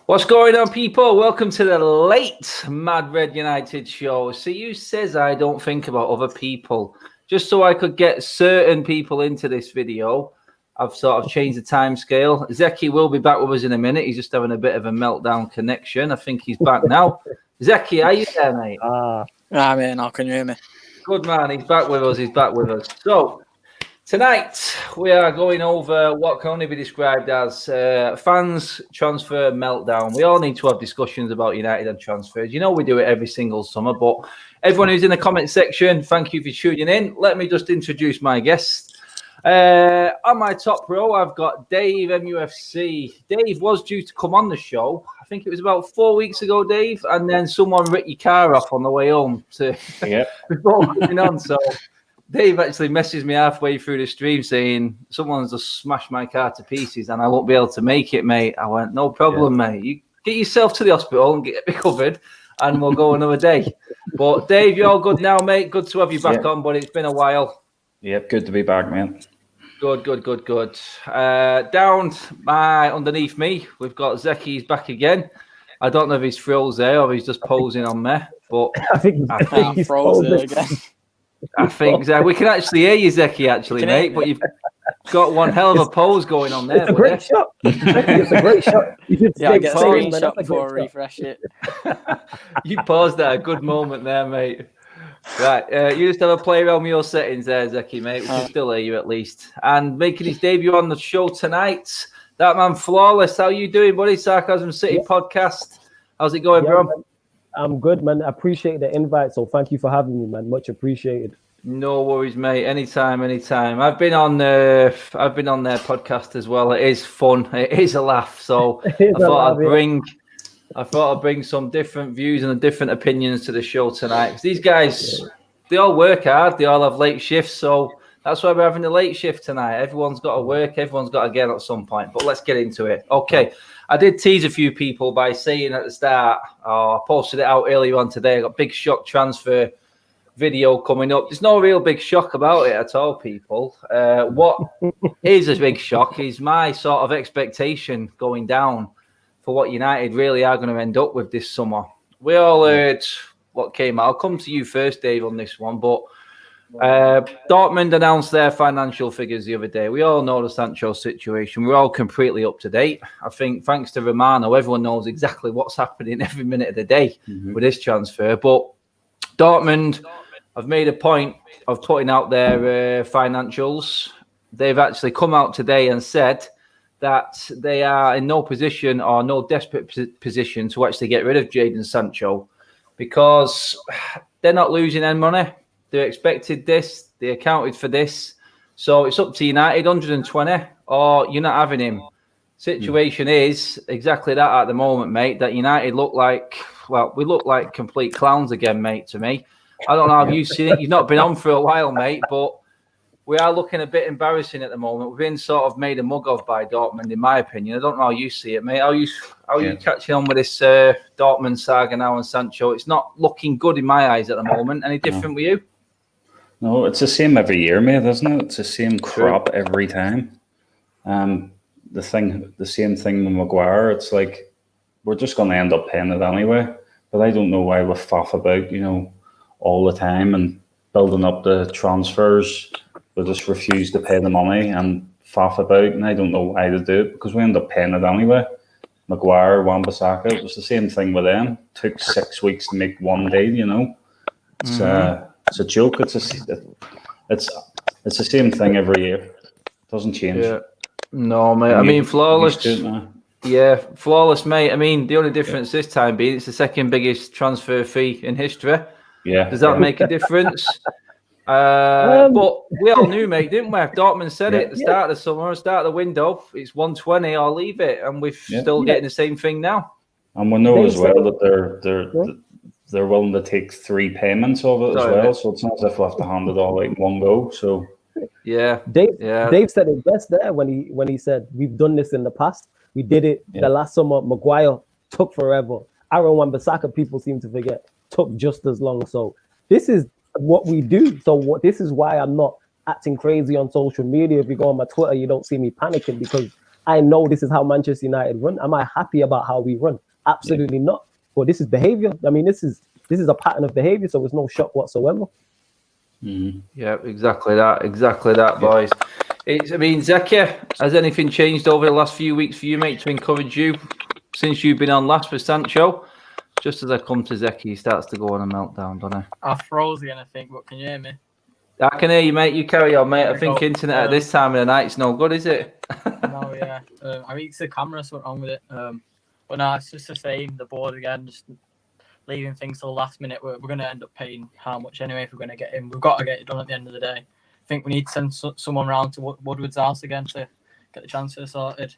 What's going on, people? Welcome to the late Mad Red United show. See, who says I don't think about other people? Just so I could get certain people into this video, I've sort of changed the time scale. Zeki will be back with us in a minute. He's just having a bit of a meltdown connection. I think he's back now. Zeki, are you there, mate? I'm here now. Can you hear me? Good man. He's back with us. So, tonight, we are going over what can only be described as fans' transfer meltdown. We all need to have discussions about United and transfers. You know we do it every single summer, but everyone who's in the comment section, thank you for tuning in. Let me just introduce my guests. On my top row, I've got Dave MUFC. Dave was due to come on the show. I think it was about 4 weeks ago, Dave, and then someone ripped your car off on the way home before coming on. So Dave actually messaged me halfway through the stream saying, someone's just smashed my car to pieces and I won't be able to make it, mate. I went, no problem, mate. You get yourself to the hospital and get me covered and we'll go another day. But Dave, you're all good now, mate. Good to have you back on, but it's been a while. Yep, good to be back, man. Good. Down underneath me, we've got Zeki's back again. I don't know if he's froze there or he's just posing on me, but I think he's frozen again. I think we can actually hear you, Zeki, mate, but you've got one hell of a pose going on there. It's a great shot. It's a great shot. You should I get a screenshot before I refresh it. You paused at a good moment there, mate. Right, you just have a play around with your settings there, Zeki, mate. We can still hear you at least. And making his debut on the show tonight, that man Flawless. How you doing, buddy? Sarcasm City podcast. How's it going, bro? Man. I'm good, man. I appreciate the invite, so thank you for having me, man. Much appreciated. No worries, mate. Anytime. I've been on their podcast as well. It is fun. It is a laugh. So I thought I'd bring some different views and different opinions to the show tonight. Because these guys, they all work hard. They all have late shifts. So that's why we're having a late shift tonight. Everyone's got to work. Everyone's got to get at some point. But let's get into it. Okay. I did tease a few people by saying at the start, I posted it out earlier on today. I got big shock transfer video coming up. There's no real big shock about it at all, people. What is a big shock is my sort of expectation going down for what United really are going to end up with this summer. We all heard what came out. I'll come to you first, Dave, on this one, but Dortmund announced their financial figures the other day. We all know the Sancho situation. We're all completely up to date. I think thanks to Romano, everyone knows exactly what's happening every minute of the day with this transfer. But Dortmund have made a point of putting out their financials. They've actually come out today and said that they are in no position or no desperate position to actually get rid of Jadon Sancho because they're not losing any money. They expected this. They accounted for this. So it's up to United, 120, or you're not having him. Situation is exactly that at the moment, mate, that United look like complete clowns again, mate, to me. I don't know if you've seen it. You've not been on for a while, mate, but we are looking a bit embarrassing at the moment. We've been sort of made a mug of by Dortmund, in my opinion. I don't know how you see it, mate. How are you catching on with this Dortmund saga now and Sancho? It's not looking good in my eyes at the moment. Any different with you? No, it's the same every year, mate, isn't it? It's the same crap every time. The same thing with Maguire. It's like we're just going to end up paying it anyway. But I don't know why we faff about, all the time and building up the transfers. We just refuse to pay the money and faff about, and I don't know why to do it because we end up paying it anyway. Maguire, Wan-Bissaka, it was the same thing with them. It took 6 weeks to make one deal, It's a joke. It's the same thing every year. It doesn't change. Yeah. No, mate. I mean, flawless. Yeah, flawless, mate. I mean, the only difference this time being it's the second biggest transfer fee in history. Yeah. Does that make a difference? But we all knew, mate, didn't we? Dortmund said it at the start of the summer, start of the window. It's 120 or leave it, and we're still getting the same thing now. And we know as well that they're willing to take 3 payments of it as well. So it's not as if we have to hand it all out in one go. So Dave said it best there when he said we've done this in the past. We did it the last summer. Maguire took forever. Aaron Wan-Bissaka, people seem to forget, took just as long. So this is what we do. So this is why I'm not acting crazy on social media. If you go on my Twitter, you don't see me panicking because I know this is how Manchester United run. Am I happy about how we run? Absolutely not. But this is behavior. I mean, this is a pattern of behavior, so it's no shock whatsoever. Mm-hmm. Yeah, exactly that, boys. Zeki, has anything changed over the last few weeks for you, mate, to encourage you since you've been on last with Sancho? Just as I come to Zeki, he starts to go on a meltdown, doesn't he? I froze again, I think, but can you hear me? I can hear you, mate. You carry on, mate. I think internet at this time of the night's no good, is it? No, yeah. I think it's the camera, something wrong with it. But no, it's just the same. The board again, just leaving things till the last minute. We're going to end up paying how much anyway if we're going to get him. We've got to get it done at the end of the day. I think we need to send someone round to Woodward's house again to get the transfer sorted.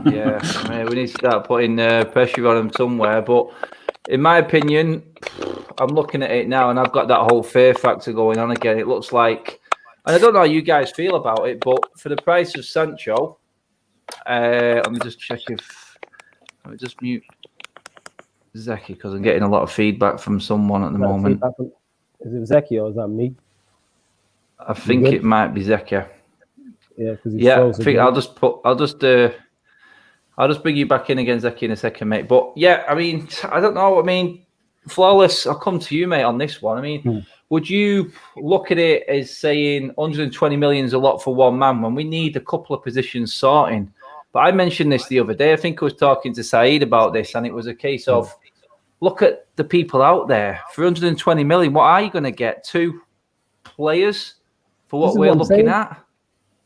Yeah, we need to start putting pressure on him somewhere. But in my opinion, I'm looking at it now and I've got that whole fear factor going on again. It looks like, and I don't know how you guys feel about it, but for the price of Sancho, let me just check let me just mute Zeki because I'm getting a lot of feedback from someone at the moment. Is it Zeki or is that me? I think it might be Zeki. Yeah, I think I'll just bring you back in again, Zeki, in a second, mate. But yeah, I mean, I don't know. I mean, Flawless, I'll come to you, mate, on this one. I mean, would you look at it as saying 120 million is a lot for one man when we need a couple of positions sorting? But I mentioned this the other day. I think I was talking to Saeed about this, and it was a case of look at the people out there. For 120 million, what are you going to get? 2 players for what we're looking at?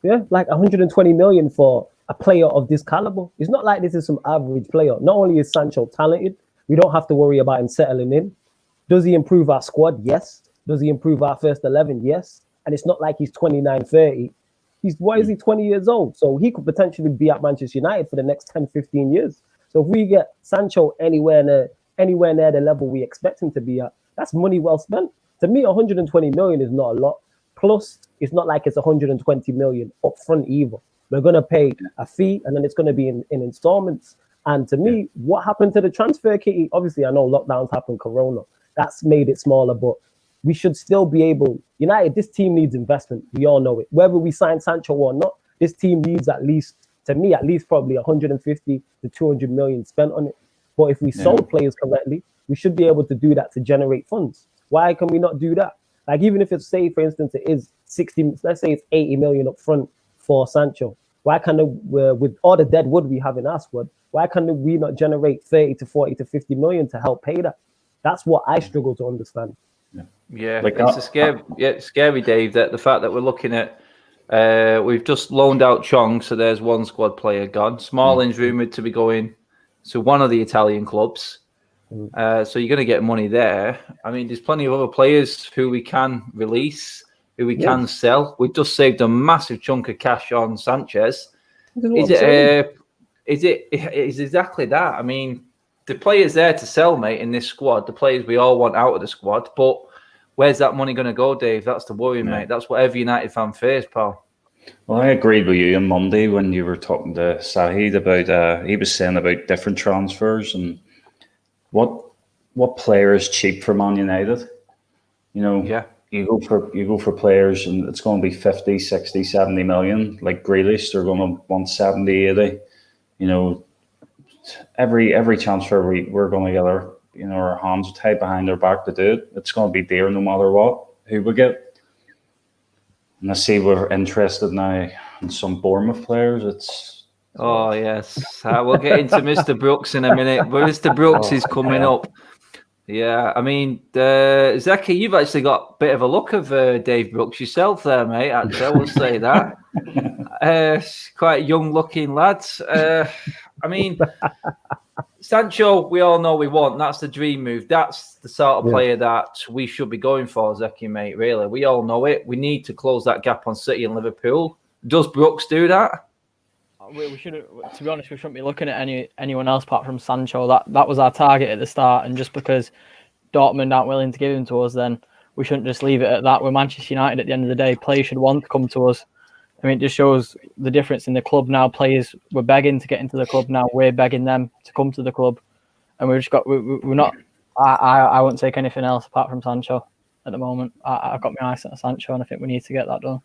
Yeah, like 120 million for a player of this caliber. It's not like this is some average player. Not only is Sancho talented, we don't have to worry about him settling in. Does he improve our squad? Yes. Does he improve our first 11? Yes. And it's not like he's 29, 30. Why is he 20 years old? So he could potentially be at Manchester United for the next 10, 15 years. So if we get Sancho anywhere near the level we expect him to be at, that's money well spent. To me, 120 million is not a lot. Plus, it's not like it's 120 million up front either. We're going to pay a fee and then it's going to be in installments. And to me, what happened to the transfer kitty? Obviously, I know lockdowns happen, Corona. That's made it smaller, but we should still be able. United, this team needs investment. We all know it. Whether we sign Sancho or not, this team needs at least probably 150 to 200 million spent on it. But if we sold players correctly, we should be able to do that to generate funds. Why can we not do that? Like, even if it's, say, for instance, it is 60, let's say it's 80 million up front for Sancho. Why can't with all the dead wood we have in our squad, why can't we not generate 30 to 40 to 50 million to help pay that? That's what I struggle to understand. Yeah, like it's scary, Dave, that the fact that we're looking at, we've just loaned out Chong, so there's one squad player gone. Smalling's rumoured to be going to one of the Italian clubs. So you're going to get money there. I mean, there's plenty of other players who we can release, who we can sell. We've just saved a massive chunk of cash on Sanchez. Is exactly that. I mean, the players there to sell, mate, in this squad, the players we all want out of the squad, but where's that money going to go, Dave? That's the worry, mate. That's what every United fan fears, pal. Well, I agreed with you on Monday when you were talking to Saeed about, he was saying about different transfers and what player is cheap for Man United. You know, you go for players and it's going to be 50, 60, 70 million. Like Grealish, they're going to want 70, 80. You know, every transfer we're going to get our hands tied behind our back to do it. It's going to be dear no matter who we get. And I see we're interested now in some Bournemouth players. Yes. We'll get into Mr. Brooks in a minute. But Mr. Brooks is coming up. Yeah, I mean, Zeki, you've actually got a bit of a look of Dave Brooks yourself there, mate. Actually, I will say that. Quite a young-looking lad. I mean, Sancho, we all know we want. That's the dream move. That's the sort of player that we should be going for, Zeki, mate, really. We all know it. We need to close that gap on City and Liverpool. Does Brooks do that? We shouldn't. To be honest, we shouldn't be looking at anyone else apart from Sancho. That was our target at the start, and just because Dortmund aren't willing to give him to us, then we shouldn't just leave it at that. We're Manchester United at the end of the day. Players should want to come to us. I mean, it just shows the difference in the club now. Players were begging to get into the club now. We're begging them to come to the club, and we've just got. We're not. I won't take anything else apart from Sancho at the moment. I've got my eyes on Sancho, and I think we need to get that done.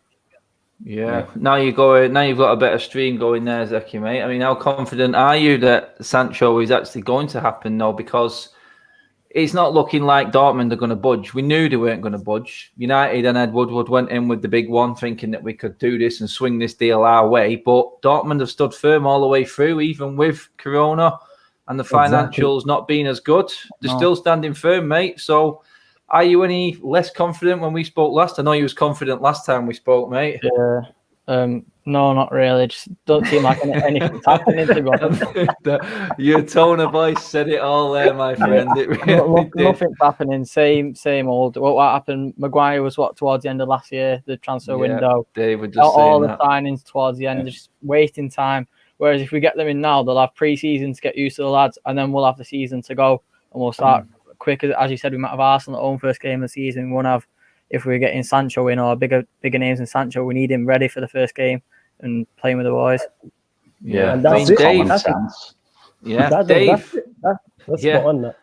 Yeah. Now you've got a better stream going there, Zeki, mate. I mean, how confident are you that Sancho is actually going to happen now? Because it's not looking like Dortmund are going to budge. We knew they weren't going to budge. United and Ed Woodward went in with the big one, thinking that we could do this and swing this deal our way. But Dortmund have stood firm all the way through, even with Corona and the financials not being as good. They're still standing firm, mate. So are you any less confident when we spoke last? I know you was confident last time we spoke, mate. Yeah. No, not really. Just don't seem like anything's happening, to be honest. Your tone of voice said it all there, my friend. It really did. Nothing's happening. Same old. What happened? Maguire was towards the end of last year, the transfer window. They were just all the signings towards the end, just wasting time. Whereas if we get them in now, they'll have pre-season to get used to the lads, and then we'll have the season to go, and we'll start quick. As you said, we might have Arsenal at home first game of the season. We won't have, if we're getting Sancho in or bigger names than Sancho, we need him ready for the first game and playing with the boys. Yeah, and that's Dave. Dave. That's spot on that.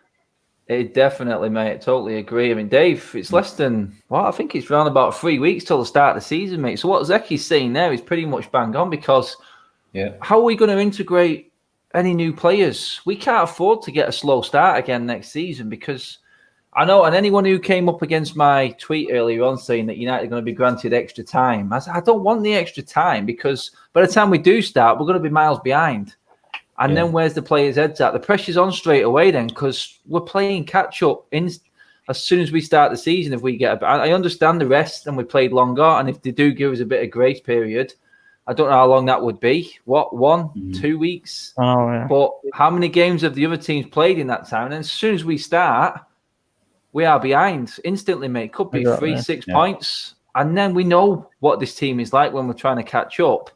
It definitely, mate. Totally agree. I mean, Dave, it's less than I think it's around about 3 weeks till the start of the season, mate. So what Zeki's saying there is pretty much bang on, because how are we going to integrate any new players? We can't afford to get a slow start again next season, because I know, and anyone who came up against my tweet earlier on saying that United are going to be granted extra time, I said, I don't want the extra time, because by the time we do start, we're going to be miles behind. And then where's the players' heads at? The pressure's on straight away then, because we're playing catch-up as soon as we start the season. If we get I understand the rest and we played longer, and if they do give us a bit of grace period, I don't know how long that would be. 2 weeks? Oh, yeah. But how many games have the other teams played in that time? And as soon as we start, we are behind instantly, mate. Could be 3-6 points. And then we know what this team is like when we're trying to catch up.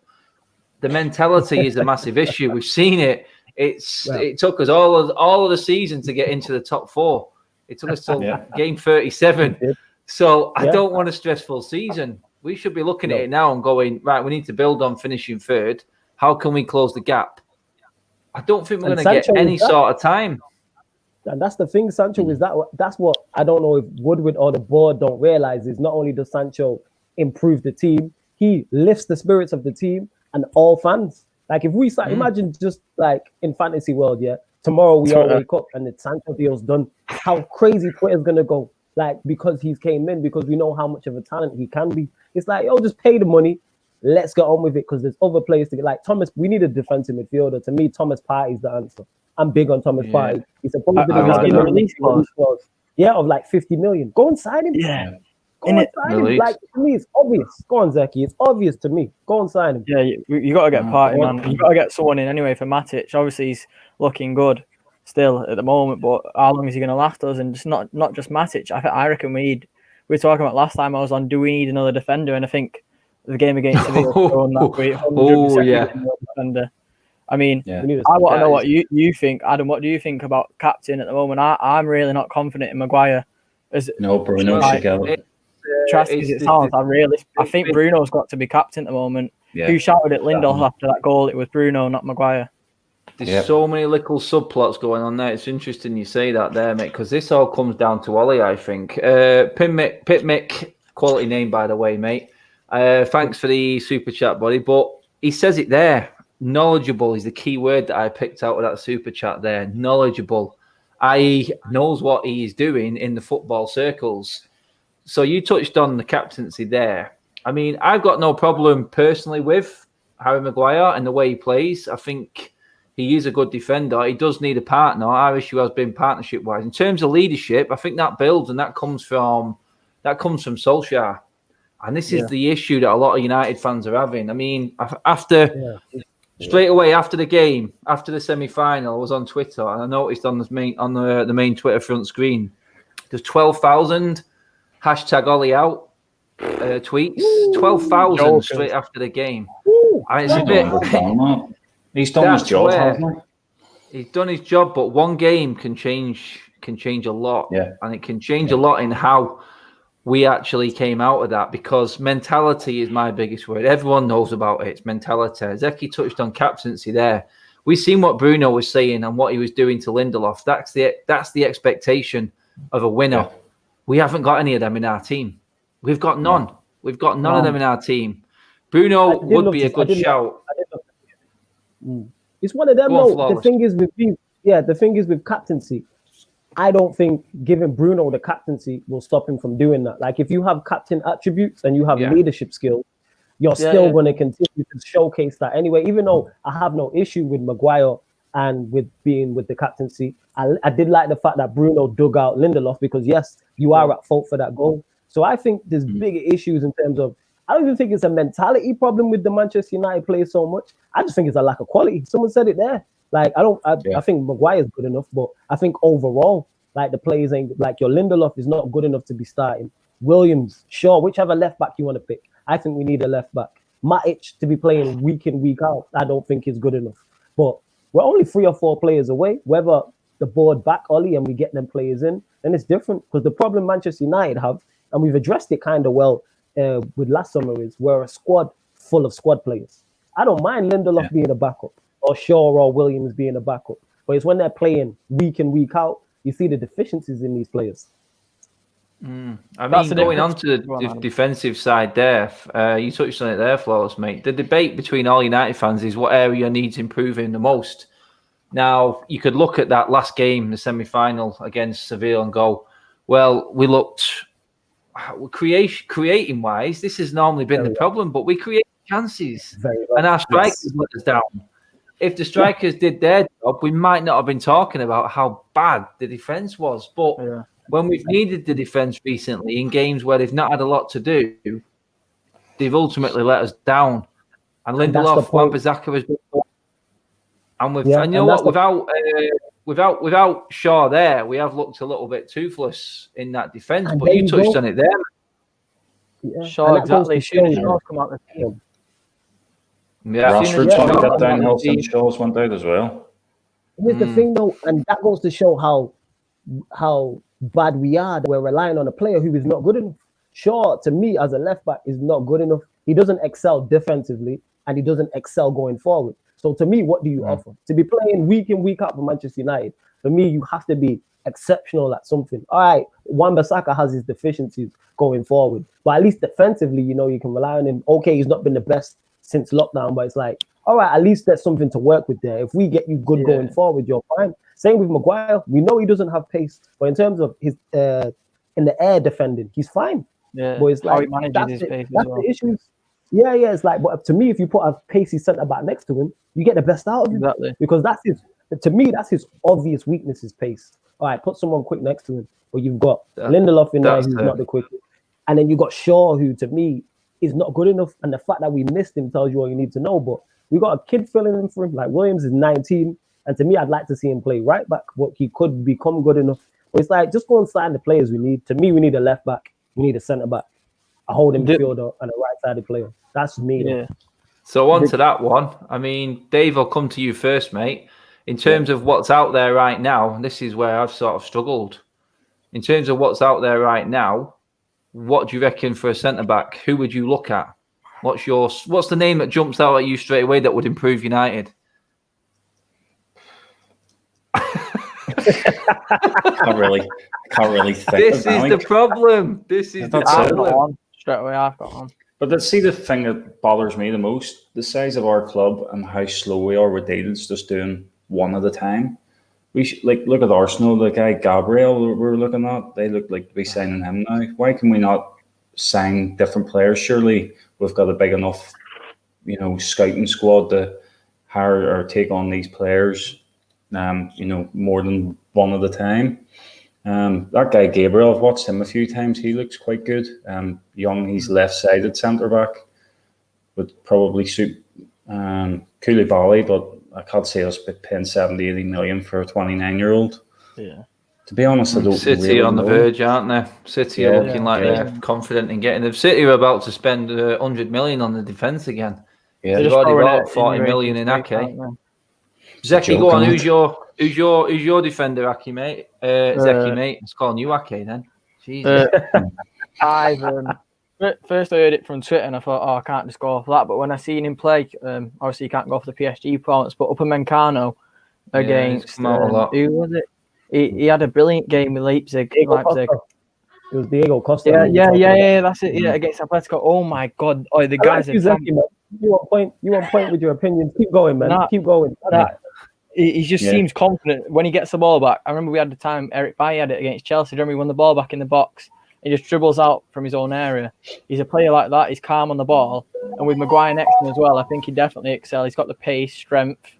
The mentality is a massive issue. We've seen it. It took us all of the season to get into the top 4. It took us till game 37. So I don't want a stressful season. We should be looking at it now and going, right, we need to build on finishing third. How can we close the gap? I don't think we're going to get any sort of time. And that's the thing, Sancho, is that's what I don't know if Woodward or the board don't realize, is not only does Sancho improve the team, he lifts the spirits of the team and all fans. Like if we start, imagine just like in fantasy world, tomorrow we all wake up and the Sancho deal's done. How crazy Twitter's gonna go, like, because he's came in, because we know how much of a talent he can be. It's like, just pay the money, let's get on with it, because there's other players to get. Like Thomas, we need a defensive midfielder. To me, Thomas Partey's the answer. I'm big on Thomas Partey. He's supposed to be a release clause. Of like 50 million. Go and sign him. Yeah. Go and sign him. Like, to me, it's obvious. Go on, Zeki. It's obvious to me. Go and sign him. Yeah, you got to get Partey, man. You got to get someone in anyway for Matic. Obviously, he's looking good still at the moment, but how long is he going to last us? And just not just Matic. I reckon we were talking about last time I was on, do we need another defender? And I think the game against Sevilla showed that defender. I mean, I want to know what you think, Adam. What do you think about captain at the moment? I'm really not confident in Maguire. Bruno should go. I think Bruno's got to be captain at the moment. Yeah. Who shouted at Lindelof after that goal? It was Bruno, not Maguire. There's so many little subplots going on there. It's interesting you say that there, mate, because this all comes down to Ole, I think. Pitmick, quality name, by the way, mate. Thanks for the super chat, buddy. But he says it there. Knowledgeable is the key word that I picked out of that super chat there. Knowledgeable. I knows what he is doing in the football circles. So you touched on the captaincy there. I mean, I've got no problem personally with Harry Maguire and the way he plays. I think he is a good defender. He does need a partner. Our issue has been partnership-wise. In terms of leadership, I think that builds and that comes from Solskjær. And this is the issue that a lot of United fans are having. I mean, straight away after the game, after the semi-final, I was on Twitter and I noticed on the main Twitter front screen, there's 12,000 #Ole out tweets. 12,000 straight after the game. I mean, it's a bit. He's done his job, hasn't he? He's done his job, but one game can change a lot, and it can change a lot in how we actually came out of that, because mentality is my biggest word. Everyone knows about it. It's mentality. Zeki touched on captaincy there. We've seen what Bruno was saying and what he was doing to Lindelof. That's the expectation of a winner. Yeah. We haven't got any of them in our team. We've got none. We've got none of them in our team. Bruno would be a good shout. It's one of them. The thing is with captaincy, I don't think giving Bruno the captaincy will stop him from doing that. Like if you have captain attributes and you have leadership skills, you're still going to continue to showcase that anyway. Even though I have no issue with Maguire and with being with the captaincy, I did like the fact that Bruno dug out Lindelof because yes, you are at fault for that goal. So I think there's bigger issues in terms of. I don't even think it's a mentality problem with the Manchester United players so much. I just think it's a lack of quality. Someone said it there. Like I think Maguire's good enough, but I think overall, like the players ain't like your Lindelof is not good enough to be starting. Williams, Shaw, whichever left back you want to pick. I think we need a left back. Matic to be playing week in, week out, I don't think is good enough. But we're only 3 or 4 players away. Whether the board back Ollie and we get them players in, then it's different. Because the problem Manchester United have, and we've addressed it kind of well with last summer, is we're a squad full of squad players. I don't mind Lindelof being a backup or Shaw or Williams being a backup. But it's when they're playing week in, week out, you see the deficiencies in these players. I mean, going on to the defensive side there, you touched on it there, Flawless, mate. The debate between all United fans is what area needs improving the most. Now, you could look at that last game, the semi-final against Seville, and go, well, we looked creating-wise, this has normally been the problem, but we create chances, and our strikers let us down. If the strikers did their job, we might not have been talking about how bad the defence was, but when we've needed the defence recently in games where they've not had a lot to do, they've ultimately let us down. And Lindelof, Wan-Bissaka has been, and you know what? Without Shaw there, we have looked a little bit toothless in that defence. But you touched on it there. Yeah. Shaw, exactly. Shaw's come out the field. Yeah, Rashford's one got downhill since Shaw's went out as well. Here's the thing, though, and that goes to show how bad we are, that we're relying on a player who is not good enough. Shaw, to me, as a left back, is not good enough. He doesn't excel defensively, and he doesn't excel going forward. So to me, what do you offer? To be playing week in, week out for Manchester United, for me, you have to be exceptional at something. All right, Wan-Bissaka has his deficiencies going forward, but at least defensively, you know, you can rely on him. Okay, he's not been the best since lockdown, but it's like, all right, at least there's something to work with there. If we get you good going forward, you're fine. Same with Maguire. We know he doesn't have pace, but in terms of his in the air defending, he's fine. Yeah, but it's like, how he manages his pace as well. The issues. Yeah, it's like, but to me, if you put a pacey centre back next to him, you get the best out of him. Exactly. Because that's his obvious weakness is pace. All right, put someone quick next to him. But you've got Lindelof in there who's not the quickest. And then you got Shaw, who to me is not good enough. And the fact that we missed him tells you all you need to know. But we got a kid filling in for him. Like Williams is 19. And to me, I'd like to see him play right back. What he could become good enough. But it's like, just go and sign the players we need. To me, we need a left back. We need a centre back, a holding midfielder, and a right-sided player. That's me. Yeah. So on to that one. I mean, Dave, I'll come to you first, mate. In terms of what's out there right now, this is where I've sort of struggled. In terms of what's out there right now, what do you reckon for a centre-back? Who would you look at? What's the name that jumps out at you straight away that would improve United? Can't really think. This is the problem. Straight away, I've got one. But see, the thing that bothers me the most, the size of our club and how slow we are with deals, just doing one at a time. We should, look at Arsenal, the guy Gabriel we're looking at. They look like to be signing him now. Why can we not sign different players? Surely we've got a big enough, scouting squad to hire or take on these players. More than one at a time. That guy Gabriel, I've watched him a few times. He looks quite good. Young, he's left-sided centre-back. Would probably suit Koulibaly, but I can't see us paying 70, 80 million for a 29-year-old. Yeah. To be honest, I don't City really on the know. verge, aren't they? City are looking like they're confident in getting them. City are about to spend 100 million on the defence again. Yeah, they've already bought 40 million in Ake. Zeki, go on. Who's your defender, Aki, mate? Zeki, mate. It's calling you Ake then. Jesus. I've first I heard it from Twitter and I thought, I can't just go off that. But when I seen him play, obviously you can't go off the PSG performance, but Upamecano against who was it? He had a brilliant game with Leipzig. It was Diego Costa. Yeah. That's it. Yeah, against Atletico. Oh my God! Oh, the guys are. You want point with your opinions. Keep going, man. Keep going. He just seems confident when he gets the ball back. I remember we had the time Eric Bailly had it against Chelsea. Remember he won the ball back in the box. He just dribbles out from his own area. He's a player like that. He's calm on the ball, and with Maguire next to him as well, I think he definitely excels. He's got the pace, strength,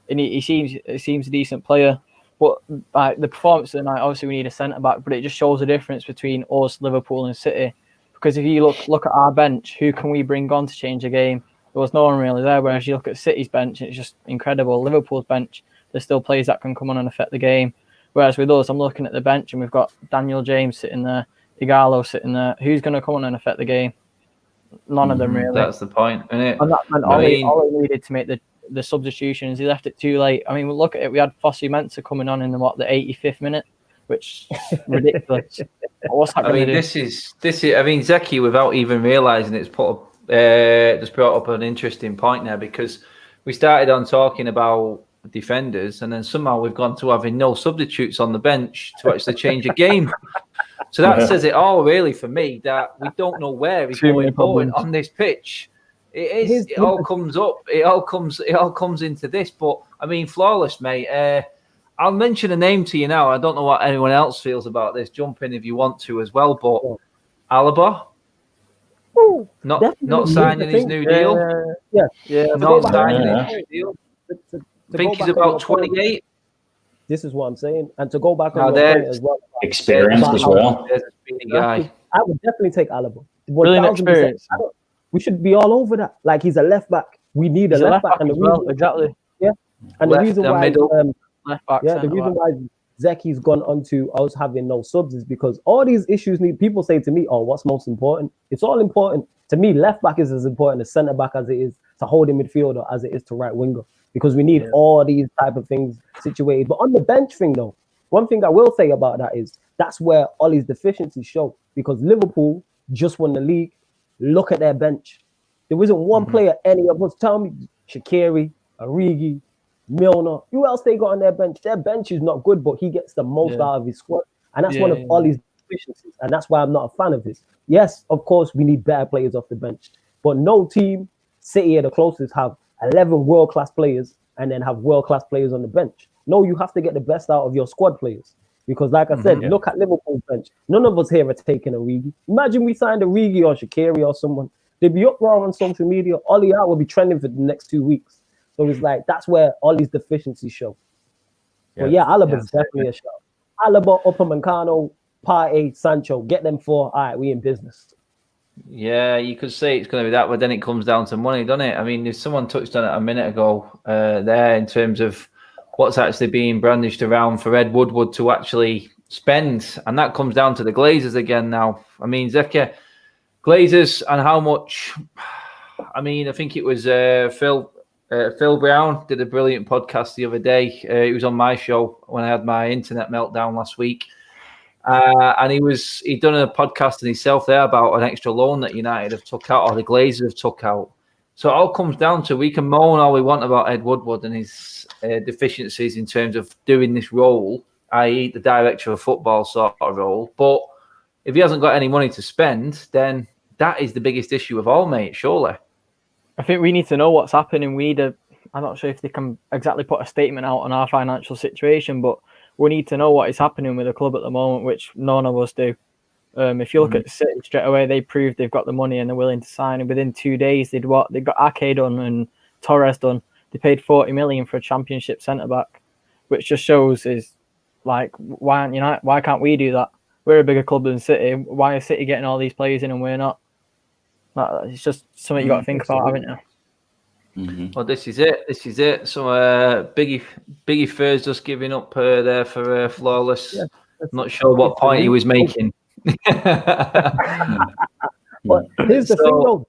and he seems a decent player. But the performance of the night, obviously we need a centre back, but it just shows the difference between us, Liverpool, and City. Because if you look at our bench, who can we bring on to change the game? There was no one really there. Whereas you look at City's bench, it's just incredible. Liverpool's bench, there's still players that can come on and affect the game. Whereas with us, I'm looking at the bench and we've got Daniel James sitting there, Igalo sitting there. Who's going to come on and affect the game? None of them really. That's the point, isn't it? And that meant Ole needed to make the substitutions. He left it too late. I mean, look at it. We had Fossey Mensah coming on in the 85th minute, which is ridiculous. What's that going to do? This is. I mean, Zeki, without even realising it's just brought up an interesting point there, because we started on talking about defenders and then somehow we've gone to having no substitutes on the bench to actually change a game. So that says it all really for me, that we don't know where he's going on this pitch. It all comes up. It all comes into this. But I mean, Flawless, mate. I'll mention a name to you now. I don't know what anyone else feels about this. Jump in if you want to as well. But Alaba, not signing his new deal. Not signing his new deal. I think he's about 28. This is what I'm saying. And to go back on your point as well. Experienced as well. There's a speedy guy. I would definitely take Alaba. Brilliant experience. We should be all over that. Like, he's a left back. We need a left back. And exactly. Yeah. And the reason why left back, the reason why Zeki's gone on to us having no subs is because all these issues people say to me, oh, what's most important? It's all important. To me, left back is as important as centre back as it is to hold in midfielder as it is to right winger. Because we need all these type of things situated. But on the bench thing, though, one thing I will say about that is that's where Ole's deficiencies show. Because Liverpool just won the league. Look at their bench. There wasn't one player any of us. Tell me, Shaqiri, Origi, Milner. Who else they got on their bench? Their bench is not good, but he gets the most out of his squad. And that's one of Ole's deficiencies. And that's why I'm not a fan of his. Yes, of course, we need better players off the bench. But no team, City are the closest, have 11 world-class players and then have world-class players on the bench. No, you have to get the best out of your squad players. Because like I said, look at Liverpool's bench. None of us here are taking Origi. Imagine we signed Origi or Shaqiri or someone. They'd be uproar on social media. Ole out will be trending for the next 2 weeks. So it's like, that's where all these deficiencies show. But Alaba's definitely a shout. Alaba, Upamecano, Partey, Sancho, get them 4. All right, we in business. Yeah, you could say it's going to be that, but then it comes down to money, doesn't it? I mean, if someone touched on it a minute ago there in terms of what's actually being brandished around for Ed Woodward to actually spend, and that comes down to the Glazers again now. I mean, Zeki, Glazers and how much, I mean, I think it was Phil Brown did a brilliant podcast the other day. He was on my show when I had my internet meltdown last week. And he'd done a podcast in himself there about an extra loan that United have took out or the Glazers have took out. So it all comes down to, we can moan all we want about Ed Woodward and his deficiencies in terms of doing this role, i.e. the director of football sort of role. But if he hasn't got any money to spend, then that is the biggest issue of all, mate, surely. I think we need to know what's happening. I'm not sure if they can exactly put a statement out on our financial situation, but we need to know what is happening with the club at the moment, which none of us do. If you look at City straight away, they proved they've got the money and they're willing to sign. And within 2 days, they've got Ake done and Torres done. They paid 40 million for a Championship centre back, which just shows is like, why can't we do that? We're a bigger club than City. Why is City getting all these players in and we're not? It's just something you got to think about, haven't you? Well, this is it. So Biggie Fur's just giving up there for Flawless. Yeah, I'm not sure what point he was making. But here's the thing, though.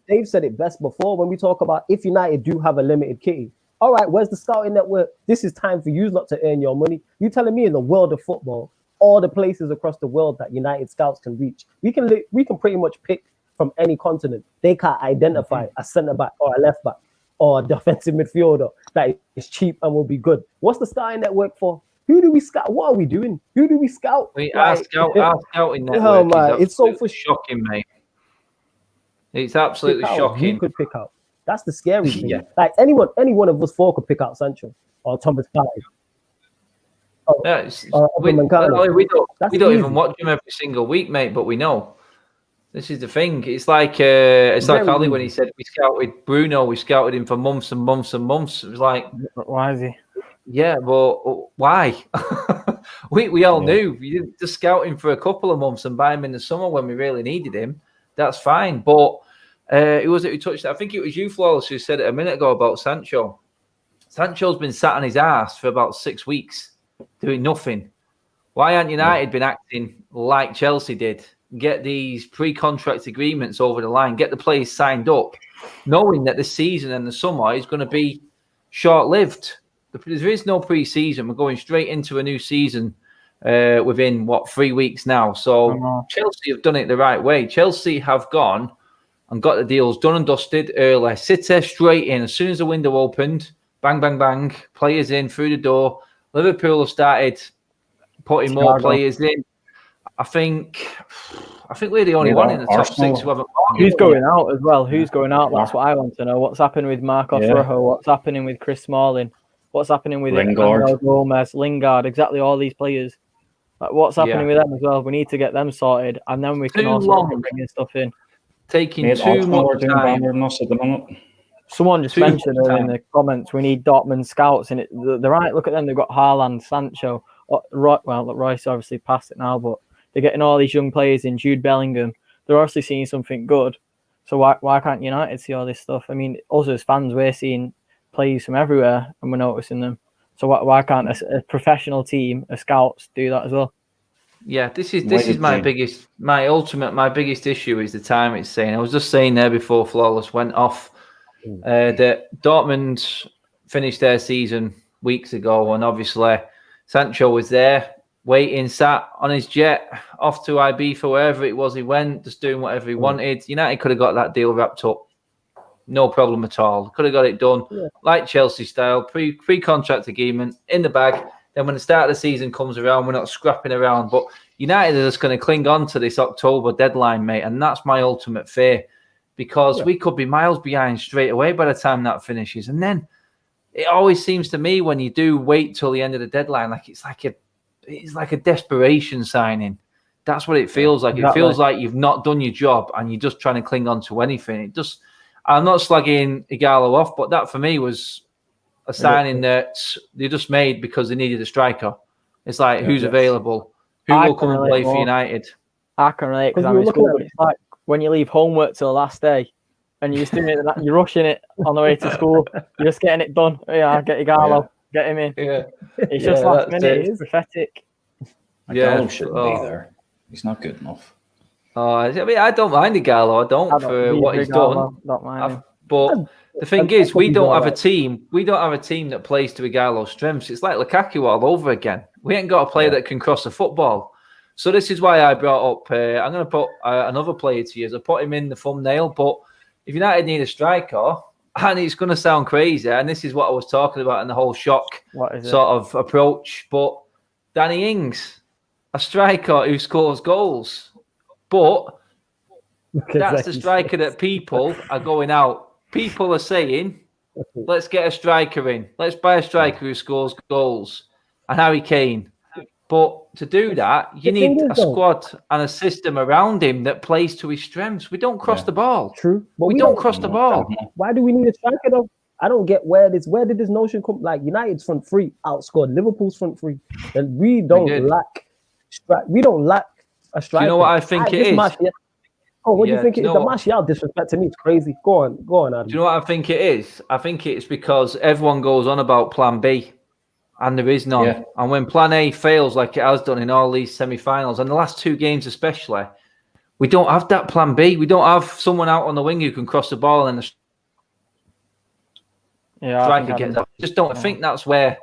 Dave said it best before when we talk about if United do have a limited kitty. All right, where's the scouting network? This is time for you not to earn your money. You telling me in the world of football, all the places across the world that United scouts can reach, we can pretty much pick from any continent. They can't identify a centre back or a left back or a defensive midfielder that is cheap and will be good. What's the scouting network for? Who do we scout? What are we doing? Who do we scout? Our scouting network is shocking, mate. It's absolutely shocking. Who could pick out? That's the scary thing. Yeah. Like any one of us four could pick out Sancho or Thomas Partey. We don't even watch him every single week, mate. But we know this is the thing. It's like Ali when he said we scouted Bruno. We scouted him for months and months and months. It was like, why is he? Yeah, but why? we all knew. We didn't just scout him for a couple of months and buy him in the summer when we really needed him. That's fine. But it was who touched it. I think it was you, Flawless, who said it a minute ago about Sancho. Sancho's been sat on his ass for about 6 weeks doing nothing. Why aren't United been acting like Chelsea did? Get these pre-contract agreements over the line, get the players signed up, knowing that the season and the summer is going to be short-lived. There is no pre-season. We're going straight into a new season within, 3 weeks now. So Chelsea have done it the right way. Chelsea have gone and got the deals done and dusted early. City straight in. As soon as the window opened, bang, bang, bang, players in through the door. Liverpool have started putting more players in. I think we're the only one in the top six who haven't. Who's going out as well? Who's going out? That's what I want to know. What's happening with Marcos Rojo? What's happening with Chris Smalling? What's happening with Lingard, Gomez, Lingard? Exactly, all these players. Like, what's happening with them as well? We need to get them sorted, and then we can also bring stuff in. Taking too much time. Someone just mentioned in the comments we need Dortmund scouts, and they're right. Look at them. They've got Haaland, Sancho. Royce obviously passed it now, but they're getting all these young players in. Jude Bellingham. They're obviously seeing something good. So why can't United see all this stuff? I mean, also as fans, we're seeing players from everywhere and we're noticing them. So why can't a professional team, a scouts, do that as well? Yeah, this is my biggest issue is the time it's saying. I was just saying there before Flawless went off that Dortmund finished their season weeks ago, and obviously Sancho was there waiting, sat on his jet off to Ibiza, wherever it was he went, just doing whatever he wanted. United could have got that deal wrapped up. No problem at all. Could have got it done like Chelsea style, pre-contract agreement in the bag. Then when the start of the season comes around, we're not scrapping around. But United are just going to cling on to this October deadline, mate. And that's my ultimate fear, because we could be miles behind straight away by the time that finishes. And then it always seems to me when you do wait till the end of the deadline, like it's like a desperation signing. That's what it feels like. Exactly. It feels like you've not done your job and you're just trying to cling on to anything. I'm not slagging Ighalo off, but that for me was a signing that they just made because they needed a striker. It's like, who's available? Who will come and play for United? I can relate because I'm in school. It's like when you leave homework till the last day and you're just doing it, you're rushing it on the way to school. You're just getting it done. Yeah, get Ighalo, get him in. Yeah. It's just last minute. It's pathetic. Ighalo shouldn't be there. He's not good enough. I mean, I don't mind Ighalo. I don't for what he's done. Don't mind him. But the thing is, we don't have a team. We don't have a team that plays to Ighalo's strengths. It's like Lukaku all over again. We ain't got a player that can cross a football. So this is why I brought up. I'm going to put another player to use. I put him in the thumbnail. But if United need a striker, and it's going to sound crazy, and this is what I was talking about in the whole shock sort of approach. But Danny Ings, a striker who scores goals. But that's the striker that people are going out. People are saying, let's get a striker in. Let's buy a striker who scores goals. And Harry Kane. But to do that, you need a squad and a system around him that plays to his strengths. We don't cross the ball. True. But we don't cross the ball. Why do we need a striker though? I don't get where did this notion come? Like United's front three outscored Liverpool's front three. And we don't lack a striker. Do you know what I think it is? What do you think it is? The Martial disrespect to me is crazy. Go on, Adam. Do you know what I think it is? I think it's because everyone goes on about plan B and there is none. Yeah. And when plan A fails like it has done in all these semi-finals, and the last two games especially, we don't have that plan B. We don't have someone out on the wing who can cross the ball and the striker gets up. Just don't. I think that's where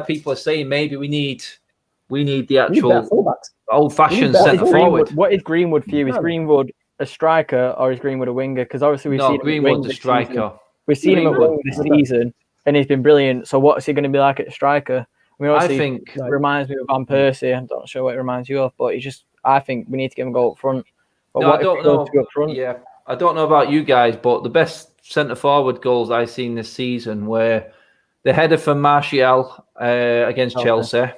people are saying maybe we need the actual old-fashioned centre forward. What is Greenwood for you? Is Greenwood a striker or is Greenwood a winger? Because obviously we've seen Greenwood's a striker. We've seen him at wing this season, and he's been brilliant. So what is he going to be like at striker? I mean, obviously, it reminds me of Van Persie. I'm not sure what it reminds you of, but I think we need to get him a goal up front. But no, I don't know. Up front? Yeah, I don't know about you guys, but the best centre forward goals I've seen this season were the header from Martial against Chelsea,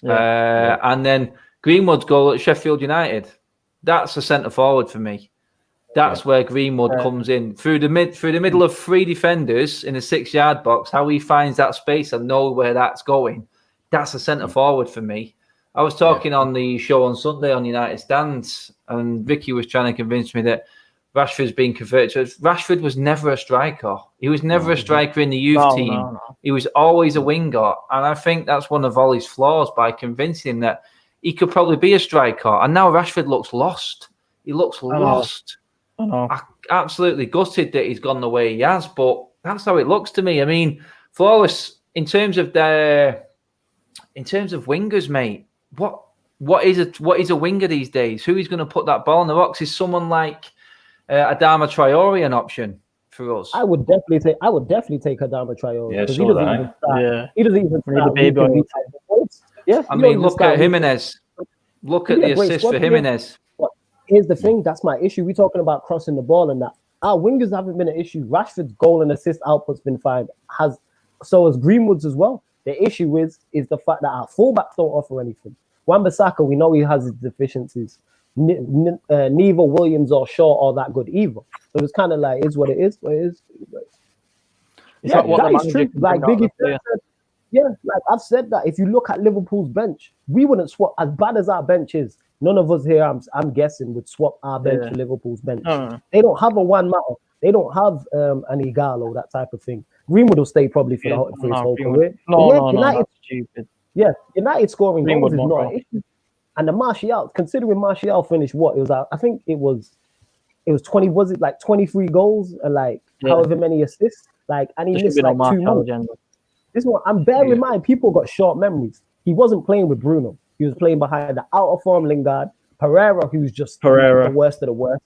and then Greenwood's goal at Sheffield United. That's a centre forward for me. That's where Greenwood comes in through the middle of 3 defenders in a 6-yard box. How he finds that space and know where that's going. That's a centre forward for me. I was talking on the show on Sunday on United Stands, and Vicky was trying to convince me that Rashford's been converted. Rashford was never a striker. He was never a striker in the youth team. No. He was always a winger. And I think that's one of Ollie's flaws, by convincing him that he could probably be a striker. And now Rashford looks lost. He looks lost. I'm absolutely gutted that he's gone the way he has, but that's how it looks to me. I mean, Flawless, in terms of wingers, mate, what is a winger these days? Who is going to put that ball in the box? Is someone like Adama Traore an option for us? I would definitely take Adama Traore. Yeah, so he doesn't even start. I mean, look at Jimenez. Look at the assist for Jimenez. Here's the thing. That's my issue. We're talking about crossing the ball and that. Our wingers haven't been an issue. Rashford's goal and assist output's been fine. So has Greenwood's as well. The issue is the fact that our fullbacks don't offer anything. Wan-Bissaka, we know he has his deficiencies. Neither Williams or Shaw are that good either. So it's kind of like, is what it is. It's not what the manager true. Like Biggie said, like I've said that. If you look at Liverpool's bench, we wouldn't swap. As bad as our bench is, none of us here, I'm guessing, would swap our bench to Liverpool's bench. They don't have a one matter. They don't have an Igalo, that type of thing. Greenwood will stay probably for his whole career. United, that's stupid. Yeah, United scoring goals is not an issue. And the Martial, considering Martial finished what it was, I think it was 20. Was it like 23 goals and like however many assists? Like, and he missed like 2 more. This one, and bear in mind, people got short memories. He wasn't playing with Bruno. He was playing behind the out of form Lingard, Pereira, who's just the worst of the worst.